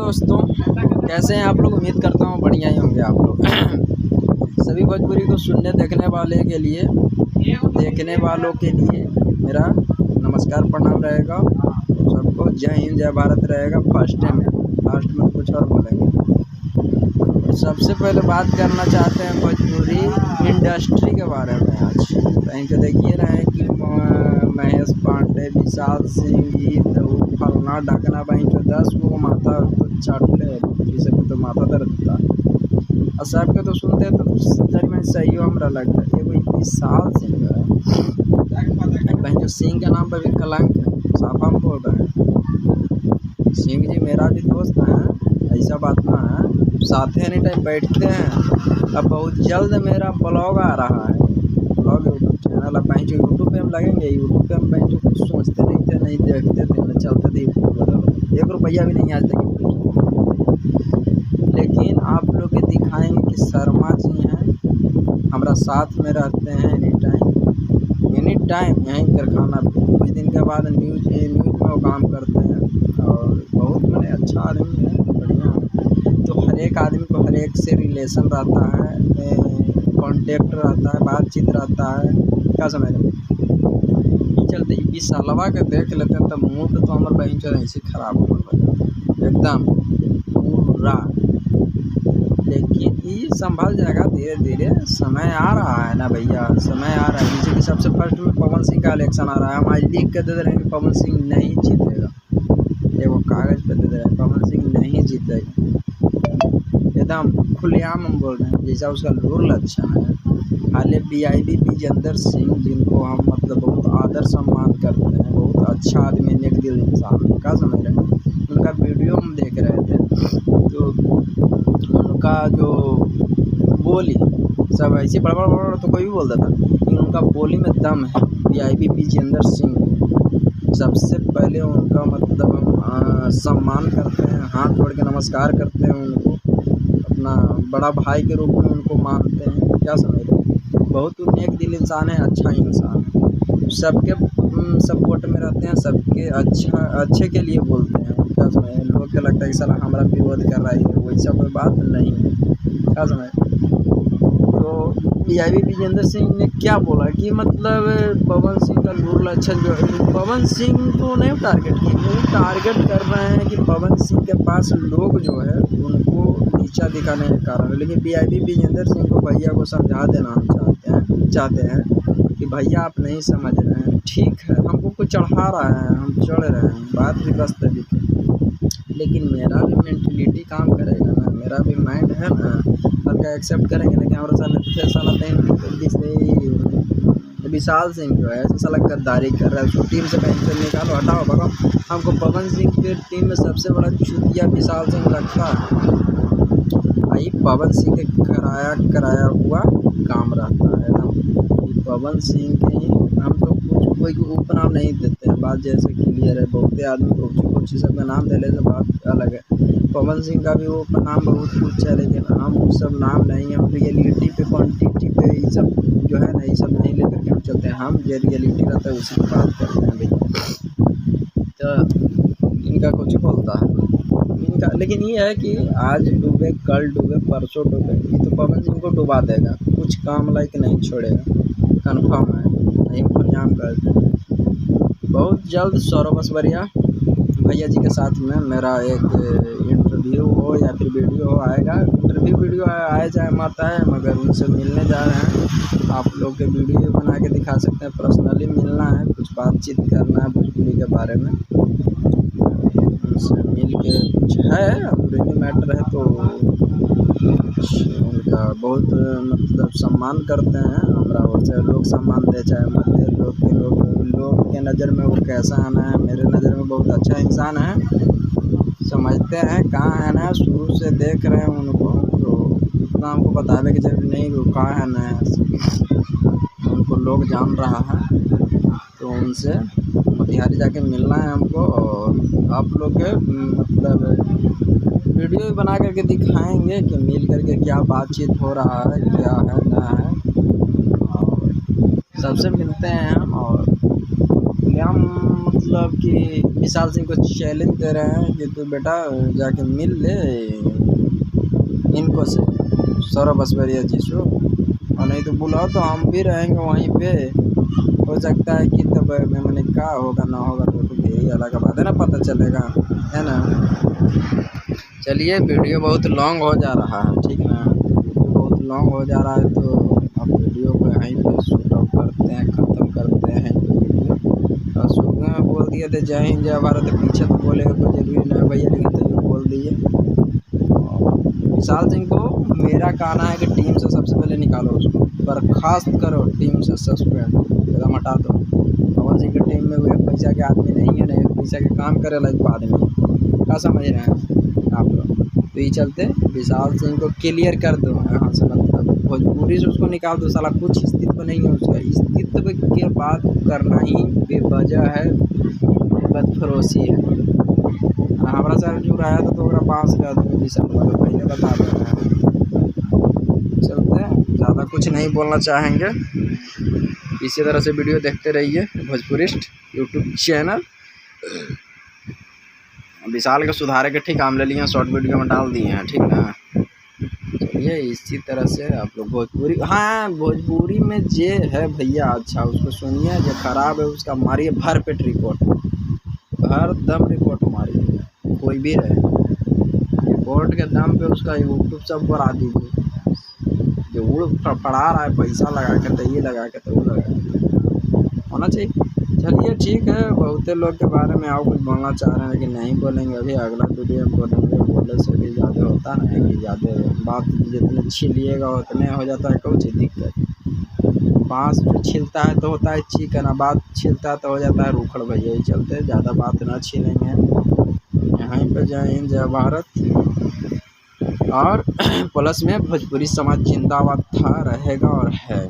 दोस्तों, कैसे हैं आप लोग। उम्मीद करता हूँ बढ़िया ही होंगे आप लोग। सभी भोजपुरी को सुनने देखने वालों के लिए मेरा नमस्कार प्रणाम रहेगा। सबको जय हिंद जय भारत रहेगा। फर्स्ट में लास्ट में कुछ और बोलेंगे। सबसे पहले बात करना चाहते हैं भोजपुरी इंडस्ट्री के बारे में। आज कहीं तो देखिए रहे हैं कि महेश पांडे, विशाल सिंह जी, तो फलना ढकना बहन जो 10 को माथा तो चाटले जिसे तो माथा दर्द था। और सबके तो सुनते हैं तो सच में सही हमरा लगता है। ये कोई विशाल सिंह है बहन जो सिंह के नाम पर भी कलंक है। साफ हम बोल रहे हैं, सिंह जी मेरा भी दोस्त है, ऐसा बात ना है। साथ ही एनी टाइम बैठते हैं। अब बहुत जल्द मेरा ब्लॉग आ रहा है, ब्लॉग यूट्यूब चैनल। अब बहन जो यूट्यूब पे हम लगेंगे, यूट्यूब पे हम बहन जो कुछ सोचते नहीं थे, नहीं देखते थे, न चलते थे यूट्यूब। 1 रुपया भी नहीं आज तक यूट्यूब से। लेकिन आप लोग के दिखाएंगे कि शर्मा जी हैं, हमारा साथ में रहते हैं एनी टाइम यहीं कारखाना पे। कुछ दिन के बाद न्यूज़ में वो काम करते हैं और बहुत मैंने अच्छा आदमी है, बढ़िया है। तो हर एक आदमी को हर एक से रिलेशन रहता है, कॉन्टेक्ट रहता है, बातचीत रहता है। क्या समझ रहे चलते इस सालवा के देख लेते हैं तो मूड तो हमारे बहन चल ऐसे खराब हो एकदम पूरा। लेकिन ये संभल जाएगा धीरे धीरे, समय आ रहा है ना भैया, समय आ रहा है। जैसे कि सबसे फर्स्ट में पवन सिंह का इलेक्शन आ रहा है। हम आज लिख के दे रहे हैं कि पवन सिंह नहीं जीतेगा। देखो कागज़ पे दे रहे हैं पवन सिंह नहीं जीतेगा, एकदम खुलेआम हम बोल रहे हैं। जैसा उसका लूर लक्षण है। हाल VIP विजेंद्र सिंह, जिनको हम मतलब बहुत आदर सम्मान करते हैं, बहुत अच्छा आदमी, नेक दिल इंसान। क्या समझ रहे हैं, उनका वीडियो हम देख रहे थे तो उनका जो बोली सब ऐसे बड़ा तो कोई भी बोल देता, लेकिन उनका बोली में दम है। VIP विजेंद्र सिंह सबसे पहले उनका मतलब हम सम्मान करते हैं, हाथ जोड़ के नमस्कार करते हैं उनको, अपना बड़ा भाई के रूप में उनको मानते हैं। क्या समझ रहे हैं, बहुत नेक दिल इंसान है, अच्छा इंसान है। सबके सपोर्ट में रहते हैं, सबके अच्छे के लिए बोलते हैं। क्या समझ, लोग को लगता है कि साला हमारा विरोध कर रहा है, वैसा कोई बात नहीं है। क्या समझ, तो VIP विजेंद्र सिंह ने क्या बोला कि मतलब पवन सिंह का लूर लक्षण जो है, पवन सिंह को नहीं टारगेट किए, वो टारगेट कर रहे हैं कि पवन सिंह के पास लोग जो है उनको नीचा दिखाने के कारण। लेकिन VIP विजेंद्र सिंह को भैया को समझा देना हम चाहते हैं कि भैया आप नहीं समझ रहे हैं, ठीक है हमको कोई चढ़ा रहा है, हम चढ़ रहे हैं, बात भी वास्तविक है। लेकिन मेरा भी मेंटलिटी काम करेगा ना, मेरा भी माइंड है ना, और क्या एक्सेप्ट करेंगे ना कि हमारे साथ साला विशाल सिंह जो है ऐसा साला गद्दारी कर रहा है। उसको टीम से पेंशन निकालो, हटाओ, भगाओ। हमको पवन सिंह के टीम में सबसे बड़ा चुतिया विशाल सिंह लगता है। भाई पवन सिंह के कराया हुआ काम रहता है ना। पवन सिंह के ही हम तो कोई को उपनाम नहीं देते हैं, बात जैसे क्लियर है। बहुते आदमी को सबका नाम देने से बात अलग है। पवन सिंह का भी वो नाम बहुत कुछ है, लेकिन हम वो सब नाम नहीं, हम रियलिटी पे, क्वांटिटी पे ये सब जो है ना, ये सब नहीं लेकर के हम चलते हैं। हम जो रियलिटी रहता है उसी की बात करते हैं भाई। तो इनका कुछ बोलता है इनका, लेकिन ये है कि आज डूबे, कल डूबे, परसों डूबे, ये तो पवन सिंह को डुबा देगा, कुछ काम लायक नहीं छोड़ेगा, कन्फर्म है। नहीं खुलेआम कर बहुत जल्द सौरभ असवरिया भैया जी के साथ में मेरा एक इंटरव्यू हो या फिर वीडियो हो आएगा। इंटरव्यू वीडियो आए जाए मत आए, मगर उनसे मिलने जा रहे हैं। आप लोग के वीडियो बना के दिखा सकते हैं, पर्सनली मिलना है, कुछ बातचीत करना है भोजपुरी के बारे में। उनसे मिल के कुछ है, अधूरी मैटर है तो उनका बहुत मतलब सम्मान करते हैं हमारा। और से लोग सम्मान दे चाहे मत दे, लोग के नज़र में वो कैसा आना है, मेरे नज़र में बहुत अच्छा इंसान है। समझते हैं कहाँ है ना, शुरू से देख रहे हैं उनको, तो इतना हमको बताने की जरूरत नहीं कि कहाँ है ना, उनको लोग जान रहा है। तो उनसे मोतिहारी जाके मिलना है हमको, और आप लोग के मतलब वीडियो बना करके दिखाएंगे कि मिल करके क्या बातचीत हो रहा है, क्या है ना है। और सबसे मिलते हैं हम, और हम मतलब कि विशाल सिंह को चैलेंज दे रहे हैं कि तू बेटा जाके मिल ले इनको से, सौरभ असवरिया जी से, और नहीं तो बुलाओ तो हम भी रहेंगे वहीं पे। हो सकता है कि तब मैंने क्या होगा ना होगा तो यही अलग बात है ना, पता चलेगा, है ना। चलिए वीडियो बहुत लॉन्ग हो जा रहा है, ठीक ना, वीडियो बहुत लॉन्ग हो जा रहा है, तो अब वीडियो को यहीं पे शूट ऑफ करते हैं, ख़त्म करते हैं वीडियो। और शुरू में बोल दिए थे जय हिंद जय भारत, पीछे तो बोलेगा कोई जरूरी नहीं भैया, लेकिन तो ये बोल दिए। विशाल सिंह को मेरा कहना है कि टीम से सबसे पहले निकालो, उसको बर्खास्त करो, टीम से सस्पेंड एकदम हटा दो। पवन सिंह की टीम में वो एक पैसा के आदमी नहीं है, नहीं एक पैसा के काम करे लायक आदमी, क्या समझ रहे हैं आप लोग। तो ये चलते विशाल सिंह को क्लियर कर दो यहाँ से, मतलब भोजपुरी से उसको निकाल दो, साला कुछ अस्तित्व नहीं है उसका। अस्तित्व के बात करना ही बेवजह है, बदफरोशी है। हमारा सर जुड़ आया तो ओकरा 5 के आदमी विशाल वाले पहले बता दे रहे हैं। चलते हैं, ज़्यादा कुछ नहीं बोलना चाहेंगे, इसी तरह से वीडियो देखते रहिए भोजपुरिस्ट यूट्यूब चैनल। विशाल के सुधारे के ठीक आमले लिए शॉर्ट वीडियो में डाल दिए हैं, ठीक ना। चलिए इसी तरह से आप लोग भोजपुरी, हाँ भोजपुरी में जे है भैया अच्छा उसको सुनिए, जो खराब है उसका मारिए भर पेट रिपोर्ट, हर दम रिपोर्ट मारिए, कोई भी रहे रिपोर्ट के दम पे उसका यूट्यूब सब बढ़ा दीजिए। जो उड़ पढ़ा रहा है पैसा लगा के, तो ये लगा के तो वो लगा के होना चाहिए। चलिए ठीक है, बहुते लोग के बारे में आओ कुछ बोलना चाह रहे हैं लेकिन नहीं बोलेंगे, अभी अगला वीडियो में बोलेंगे। बोले से भी ज़्यादा होता है कि ज़्यादा बात जितने छीलिएगा उतने हो जाता है, कुछ दिक्कत। बाँस जो छिलता है तो होता है चिकन, बात छिलता है तो हो जाता है रूखड़ भैया। ही चलते ज़्यादा बात ना छीलेंगे, यहीं पर जय हिंद जय भारत। और प्लस में भोजपुरी समाज जिंदाबाद था, रहेगा और है।